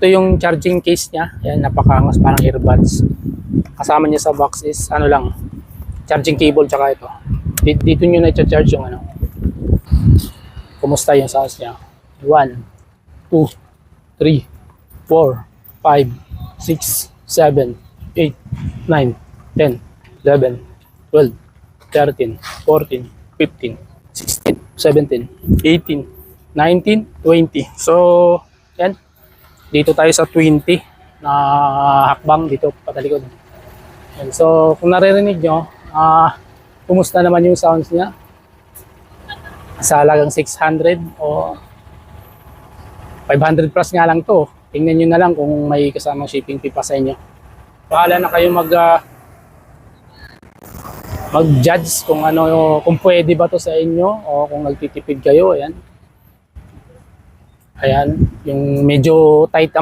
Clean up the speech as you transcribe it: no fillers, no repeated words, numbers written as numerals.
ito yung charging case niya. Ayan, napakaangas, parang earbuds. Kasama niya sa box is ano lang, charging cable tsaka ito. Dito nyo na i-charge yung ano. Kumusta yung sounds niya? 1, 2, 3, 4, 5, 6, 7, 8, 9, 10, 11, 12, 13, 14, 15, 16, 17, 18, 19, 20. So, yan. Dito tayo sa 20 na hakbang dito patalikod. Yan. So, kung naririnig nyo, kumusta naman yung sounds niya? Sa halagang 600 o 500 plus nga lang to. Tingnan nyo na lang kung may kasamang shipping fee pa sa inyo. Bahala na kayo mag-judge kung ano, kung pwede ba to sa inyo o kung nagtitipid kayo. Ayan. Ayan, yung medyo tight